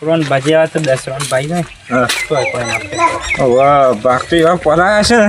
રોન ભાજી આવે તો 10 રોન ભાઈ જાય. હા કોઈ ના. વાહ બાકી એવા પરાયા છે ને.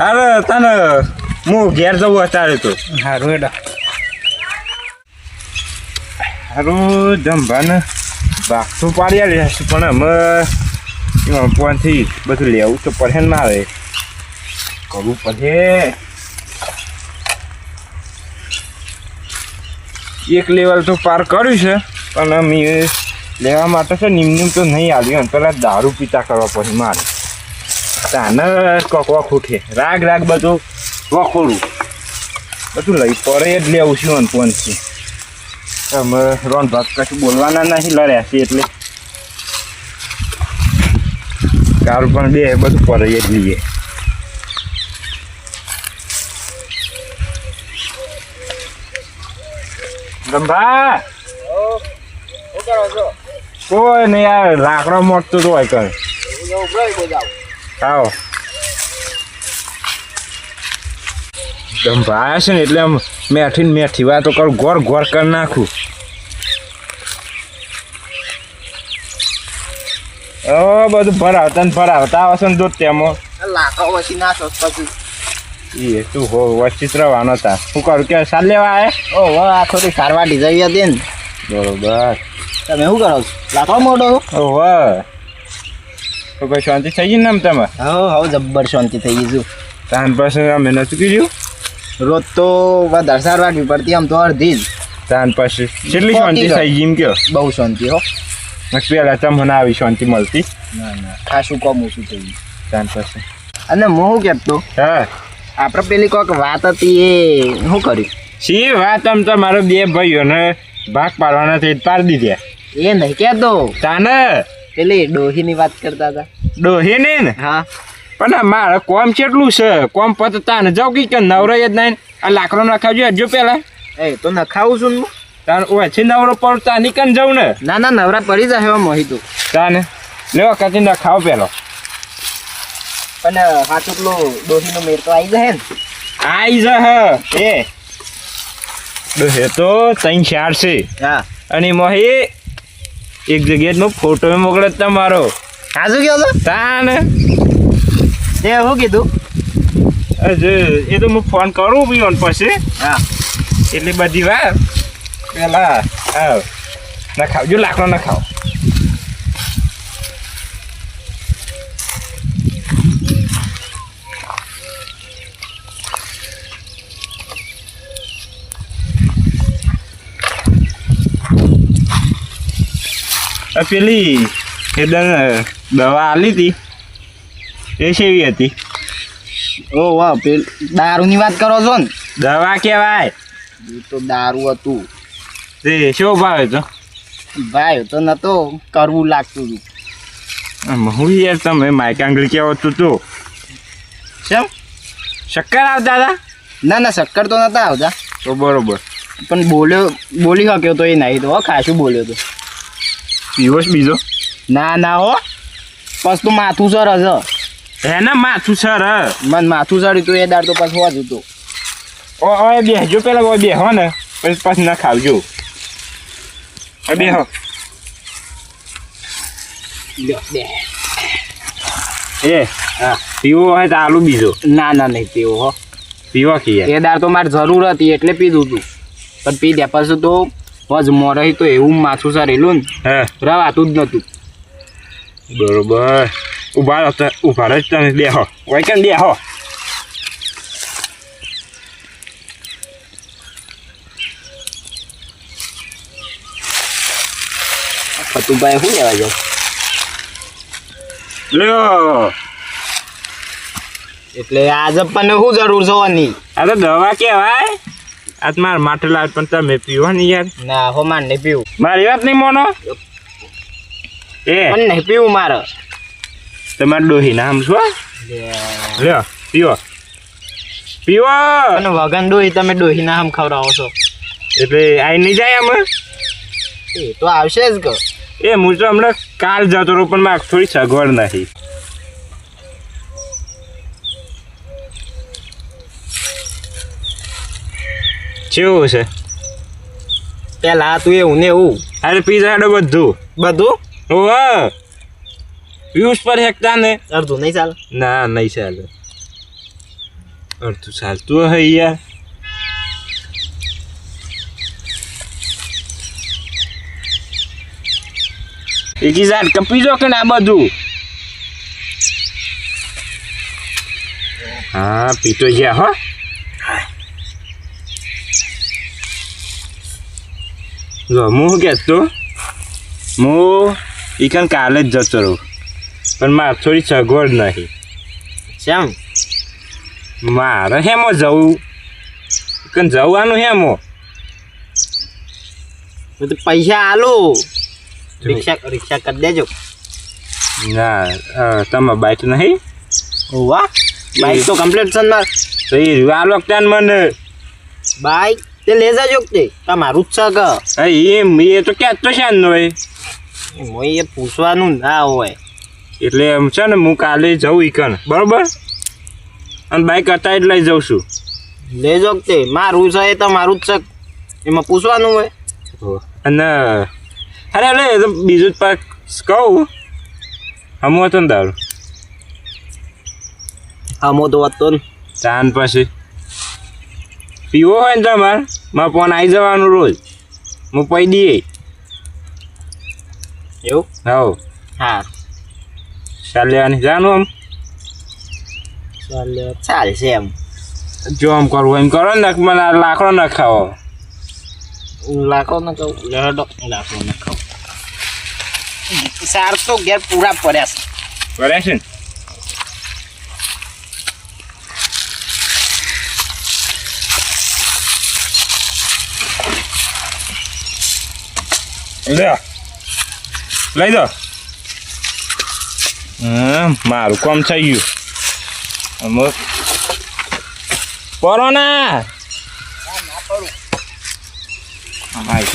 અરે તને હું ઘેર જવું અત્યારે તો. હારું હેડો. સારું જમવાને બાગતું પાડી આલી હશે પણ અમે એમાં પોનથી બધું લેવું તો પડે ને મારે કરવું પડે. એક લેવલ તો પાર કર્યું છે પણ અમે લેવા માટે છે નિમ તો નહીં આવ્યું પેલા દારૂ પીતા કરવા પડે મારે તાને કોકવા ખૂટે રાગ બધું વખોડું બધું લઈ પડે જ લેવું છું અનપોનથી. અમે રોન ભાગ કશું બોલવાના નહીં લડ્યા છે એટલે કાલ પણ બે બધું પડે જ લઈએ. ગંભા કોઈ નહીં યાર લાકડો મોટતું તો હોય કર આવો ગંભા છે ને એટલે આમ મેઠી વાતો કરું ગોર કરી નાખું. બધું ભરાવતા આવશે ને દૂધ તેમાં લાખો વસી ના પછી એ તું હો વચ્ચિત રહેવાનો હતા શું કરું કે સાર લેવા આવે. ઓહો આ થોડી સારવાર ડીઝાઈ હતી ને. બરોબર તમે શું કરો છો લાખો મોટો. ઓહો તો કોઈ શાંતિ થઈ ગઈ ને આમ તમે. હવે જબ્બર શાંતિ થઈ ગઈ છું. તાન પાસે અમે નતું કીધું રોજ તો વધારે સારવાર બી પડતી આમ તો અડધી જ. તાન પાસે કેટલી શાંતિ થઈ ગઈ એમ કયો. બહુ શાંતિ હો. પેલા તમને આવી શાંતિ મળતી. ના ખાસું કમ ઓછું થઈ ગયું તાન પાસે. અને હું શું કહેતો હા આપણે પેલી કોઈક વાત હતી એ શું કર્યું. શી વાત આમ તો મારો બે ભાઈઓને ભાગ પાડવાના થઈ પાડી દીધા. એ નહીં કહેતો તાને પેલી ડોહીની વાત કરતા હતા. ડોહી ને હા પણ મારે કોમ કેટલું છે કોમ પત તાને જાવ કે નવરાય જ નહીં આ લાકડો નખાવજો હજુ પેલા એ તો નખાવું છું હું. તાર ઓછી નવરો પર તાની કન જાઉં ને. ના નવરા પડી જાય એવા મોહિતું. તાને લેવા કતી નખાવ પેલો પણ હા ચોટલો ડોહીનો મેળ તો આવી જાય ને. આઈ જા એ ડોહે તો 3-4 છે. હા અને મોહી એક જગ્યાએ ફોટો મોકલે તમારો. હાજુ ગયો તો તાને તે શું કીધું. એ તો હું ફોન કરું બી પછી હા એટલી બધી વાત પેલા હા નખાવજો લાકડો નખાવ. પેલી એ દવા આલી હતી એ કેવી હતી. ઓ વાહ પેલ દારૂની વાત કરો છો ને. દવા કહેવાય એ તો દારૂ હતું. તે શું ભાવે તો ભાઈ તો નતો કરવું લાગતું હતું. હું યાર તમે માઇક આંગળી કેવો તું તો કેમ શક્કર આવતા હતા. ના શક્કર તો નતા આવતા તો બરોબર પણ બોલી શક્યો તો એ નહીં તો ખાસું બોલ્યો તો. પીવોશ બીજો ના હો બસ તું માથું સર હશે. એને માથું સર મને માથું સર્યું તું એ દાડ તો પાછું હોજ હતું. ઓય બેસજો પેલા બેહો ને પછી ના ખાવજો. બેહો એ હા પીવો હોય તો આલુ બીજો. ના નહીં પીવો હો. પીવો કે એ દાડ તો મારે જરૂર હતી એટલે પીધું તું પણ પી દે પછી તો હોજ મોરહી તો એવું માથું સરેલું ને હા રવાતું જ નતું. બરોબર ઉભા જ તમે બેહો હોય કેમ બેહો. ફતુભાઈ શું લેવા જાવ. લ્યો એટલે આજે પણ શું જરૂર જોવાની. આ તો દવા કેવાય. આ મારા માટે લાવ પણ તમે પીવો ને યાર. ના હો મારે નહીં પીવું. મારી વાત નહીં મોનો એ પણ નહીં પીવું મારે. તમારે ડોહી નામ શું લ્યો પીવો અને વગન ડોહી તમે ડોહી ના આમ ખવડાવો છો એટલે આઈ નહીં જાય અમે. એ તો આવશે જ કે. એ હું તો હમણાં કાલ જતો રહું પણ મારે થોડી સગવડ નથી. કેવું છે પેલા તું એવું ને એવું અરે પીઝા હેડો બધું ઓહ વ્યૂઝ પર હેકતા ને અડધું નહીં ચાલે ના નહીં ચાલે અડધું ચાલતું હે યાર એકી ઝાડ કપી જો કે ના બધું હા પીતો ગયા હો જો હું કહેતો હું ઈકન કાલે જ જતો રહું પણ મારે થોડી સગવડ નહીં શ્યામ મારે હેમો જવું ઈકન જવાનું હેમો હું તો પૈસા આલો રિક્ષા કરી દેજો ના તમારે બાઈક નહીં વાહ બાઈક તો કમ્પ્લીટ છે માર તો એ આ લોકટાન મને બાઈક તે લે જાજો તે તમારું જ છે કે એમ એ તો ક્યાં તો છે ને મોય એ પૂછવાનું ના હોય એટલે એમ છે ને હું કાલે જઉં ઈકન બરોબર અને બાઈક હતા એટલે લઈ જાઉં છું લેજો તે મારું છે એ તમારું જ છે એમાં પૂછવાનું હોય અને અરે એટલે એ તો બીજું જ પાક કહું હમું હતો ને તારું આમો તો હતો ને ચાંદ પછી પીવો હોય ને તમારે મારે ફોન આવી જવાનું રોજ હું પૈ દઈએ એવું હવ હા ચાલ્યાની જાનું આમ ચાલશે એમ જો આમ કરવું એમ કરો ને મને આ લાકડો ન ખાવો લાકડો ન ખાવ લેડો લાકડો ન ખાવ સાર તો ઘેર પૂરા પડ્યા છે કરે છે ને લઈ દો મારું કામ થઈ ગયું પરો ના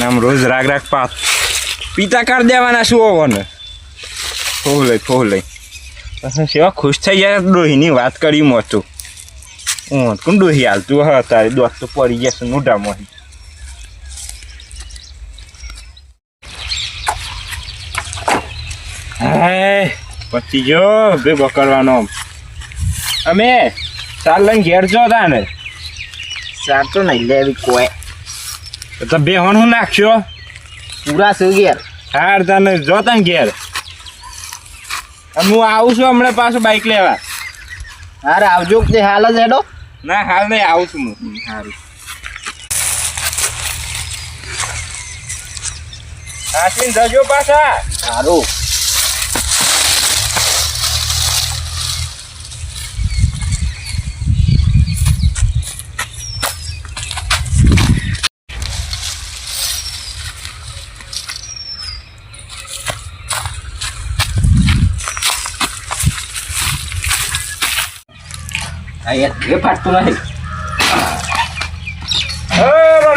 આમ રોજ રાગ પાસ પિતા કરી દેવાના શું હોવાને ફોહ લઈ સેવા ખુશ થઈ જાય ડોહીની વાત કરી મોતું કોણ ડોહી હાલતું હા તારી દોસ્ત તો પડી જશે મોઢામાં હાય પછી જો ભેગો કરવાનો અમે ચાલ લઈને ઘેર જો તા ને સાર તો નહીં લેવી કોઈ તો બે હોન હું નાખશો પૂરા છે ઘેર હાર તને જો તને ઘેર હું આવું છું હમણાં પાછું બાઈક લેવા હારે આવજો તે હાલ જ હેડો ના હાલ નહીં આવું છું હું સારું આશીન જજો પાછા સારું એ ફાટતું નહીં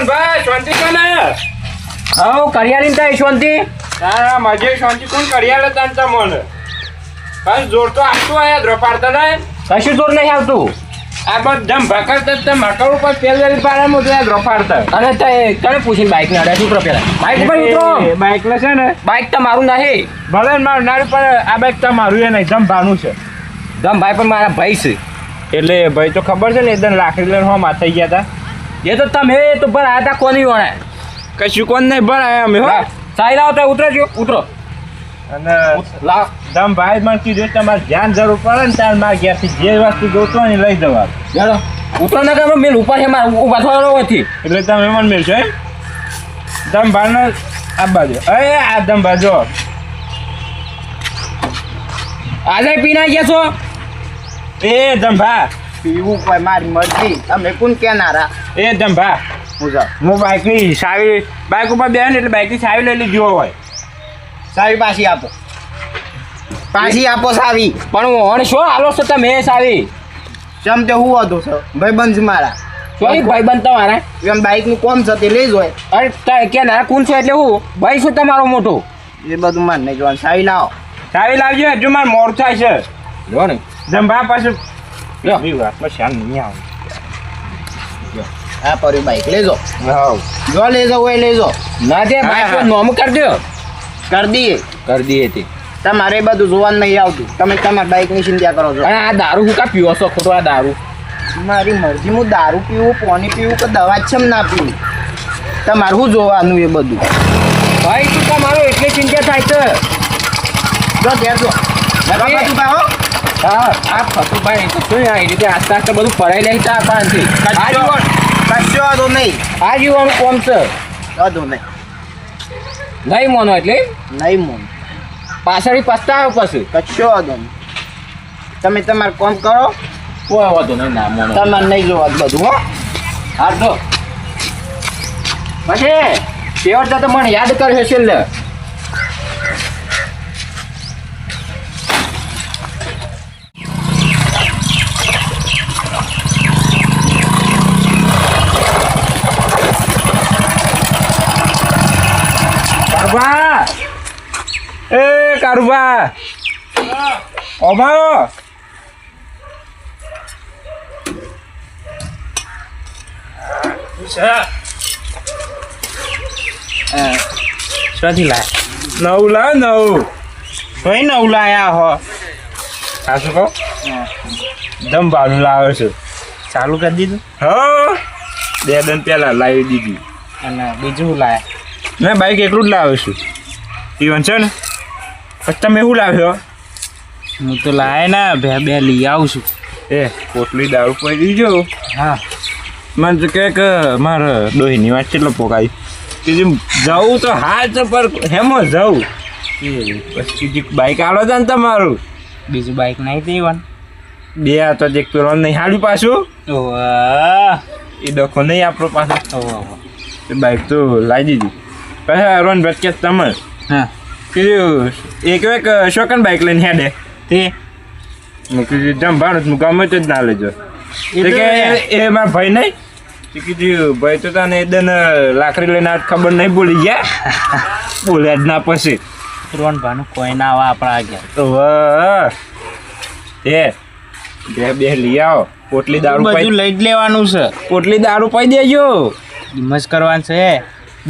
ભાઈ શાંતિ કોને હા કરિયાની ત્યાં શાંતિ હા મજે શાંતિ કોણ કરિયા લેતા ને તમને બસ જોર તો આપતું આયા દ્રોપાડતા ને કશું જોર નહીં આવતું આ બધા ભકડતા મકર ઉપર પેલ પાડે મોટું આ દ્રોપાડતા અને તને પૂછીને બાઇક ને અડે ઉતરો પેલા બાઇક પર ઉતરો બાઇક લે છે ને બાઇક તમારું નહીં ભલે મારું નાડી પણ આ બાઇક તમારું એ નહીં જમવાનું છે દમ ભાઈ પણ મારા ભાઈ છે એટલે ભાઈ તો ખબર છે ને એકદમ લાકડી લઈને હો માથાઈ ગયા હતા એ તો તમે તો ભર આયા હતા કોની વણે કશું કોણ નહીં ભરાયા અમે હો સાઈ લાવો તો ઉતરજો ઉતરો અને લાવ દમ ભાઈ મને કીધું તમારે ધ્યાન જરૂર પડે ને ત્યારે મારા ઘેરથી જે વસ્તુ જોતો હોય ને લઈ જવા ચાલો ઉતરો ના કે મેલ ઉપર છે મારે ઉભા થવાનો નથી એટલે તમે મને મેળશો એમ દમ ભાઈને આ બાજુ આ દમ બાજુ આજે પીના ગયા છો એ દંભા પીવું કોઈ મારી મરજી તમે કોણ કેનારા એ દંભા હું બાઇકની સાવી બાઇક ઉપર બે ને એટલે બાઇકની સાવી લઈ લીધી હોય સાવી પાછી આપો સાવી પણ હું શું હાલો છો તમે સાવી ચમ તે હું હતું સર ભાઈબંધ મારા સોરી ભાઈબંધ તમારા એમ બાઇકનું કોમ છે તે લઈ જ હોય અરે કે નારા કોણ છો એટલે હું ભાઈ શું તમારો મોટો એ બધું માર નહીં જોવાનું સાવી લાવો સાવી લાવજો હજુ મારે મોડ થાય છે જો ને દંભા પાછું લો વાતમાં શાન નહીં આવે હા પડ્યું બાઈક લેજો હાવ જો લેજો હોય લેજો ના દે હા, બાઈક હા. નોમ કરજો કરી દઈએ કરી દઈએ તે તમારે એ બધું જોવાનું નહીં આવતું તમે તમારા બાઈકની ચિંતા કરો છો અને આ દારૂ હું કા પીવો છો ખોટો આ દારૂ મારી મરજી હું દારૂ પીવું પાણી પીવું કે દવા જ છે ના પીવું તમારે શું જોવાનું એ બધું ભાઈ તું તમારો એટલે ચિંતા થાય છે જો ઘેર જો નથી. બાજુ પાહો હા આ ફતુભાઈ તો શું આ રીતે આસ્તે આસ્તે બધું ફરાઈ લે છે આપણથી આ જીવન કશો વાંધો નહીં આ જીવવાનું કોમ છે વાંધો નહીં નહીં મોનો એટલે નહીં મોન પાછળ પસ્તાવો પછી કશો વાંધો નહીં તમે તમારું કામ કરો કોઈ વાંધો નહીં ના મોનો તમારે નહીં જોવાનું બધું હો હા તો પછી તેવડતા તો મને યાદ કર્યો છેલ્લે કારુબા એ કારુબા ઓમાયો શોધી લાય નવું લાવ નવું કઈ નવું લાયા હો આ શું કહો દમ ભાડું લાવે છે ચાલુ કરી દીધું હા 2 દિન પહેલા લાવી દીધી અને બીજું લાયા મેં બાઈક એકલું જ લાવ્યો છું ઈવન છે ને પછી તમે શું લાવ્યો હું તો લાય ને બે લઈ આવું છું એ પોટલી દારૂ પડી દીજો હા મને તો કે મારે ડોહીની વાત કેટલો પોકાઈ કીધું જવું તો હા તો પર હેમો જવું પછી કીધું બાઈક આલો છે ને તમારું બીજું બાઈક નહીં દેવાનું બે આ તો એક પેલો નહીં હાલ્યું પાછું ઓહ એ ડખો નહીં આપણો પાછો ઓહ એ બાઈક તો લાવી દીધી પછી રોન ભટકે તમે હા કીધું એક એક શોકન બાઈક લઈને હેડે તે મેં કીધું જમ ભાડું હું ગમે તે જ ના લેજો એ તે તો કે એ મારા ભાઈ નહીં તે કીધું ભાઈ તો તને એકદમ લાકડી લઈને આજ ખબર નહીં ભૂલી ગયા બોલ્યા જ ના પછી રોન ભાનું કોઈ ના આવે આપણા આગળ તો એ બે લઈ આવો પોટલી દારૂ બધું પાઈ લઈ જ લેવાનું છે પોટલી દારૂ પાઈ દેજો હિંમત કરવાનું છે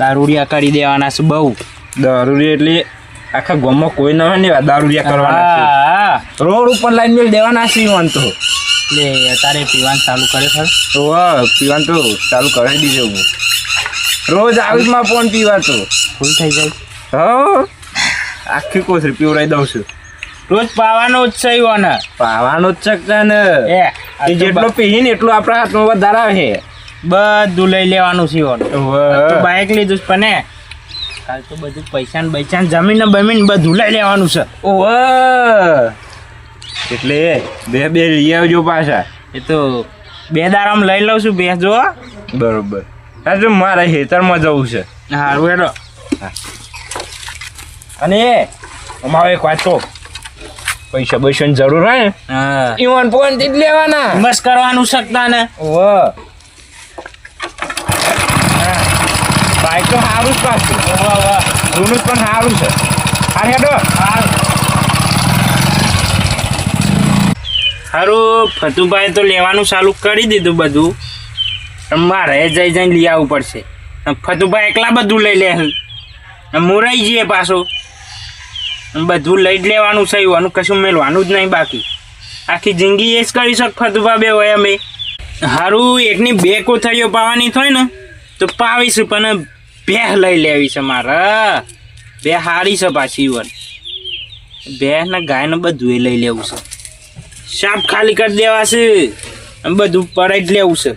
દારૂડિયા કરી દેવાના છે બહુ દારૂ એટલે આખા ગામમાં કોઈ ના હોય ને દારૂડિયા કરવાના હા છે રોડ ઉપર લાઈન મેલ દેવાના છે ઈવન તો એટલે અત્યારે પીવાનું ચાલુ કરે ખરું તો પીવાનું તો ચાલુ કરી દીધો હું રોજ આવીમાં પણ પીવા તો ફૂલ થઈ જાય હા આખી કોથળી પીવડાવી દઉં છું રોજ પાવાનો જ છે ઈવોને. પાવાનો જ છે ને એ જેટલો પીએ ને એટલું આપણા હાથમાં વધારે આવે બધું લઈ લેવાનું છે ઈવોને. છે તો બાઈક લીધું છે પણ કાલ તો બધું પૈસા ને બૈસા જમીન ને બમીન બધું લઈ લેવાનું છે. ઓવે એટલે બે લઈ આવજો પાછા. એ તો બે દારામાં લઈ લઉં છું બે જો. બરોબર હા તો મારે ખેતરમાં જવું છે. હારું હેડો. અને અમારે એક વાત તો પૈસા બૈસાની જરૂર હોય ને હા ઈવન ફોન થી જ લેવાના. બસ કરવાનું શકતા ને. ઓવે બાઈક તો સારું જ પાછું જૂનું પણ સારું છે. હા હેડો હારું ફતુભાઈ તો લેવાનું ચાલુ કરી દીધું બધું. મારે જઈને લઈ આવવું પડશે. ફતુભાઈ એકલા બધું લઈ લે. મુરાઈ જઈએ પાછો. બધું લઈ જ લેવાનું છે એવાનું કશું મેળવાનું જ નહીં બાકી. આખી જિંદગી એ જ કરી શક ફતુભા બે હોય અમે. હારું એકની બે કોથળીઓ પાવાની થાય ને તો પાવીશું પણ બે લઈ લેવી છે મારે. બે હારી છે પાછી વન બે ને ગાયને બધું એ લઈ લેવું છે. સાપ ખાલી કરી દેવા છે બધું પડાઈ જ લેવું છે.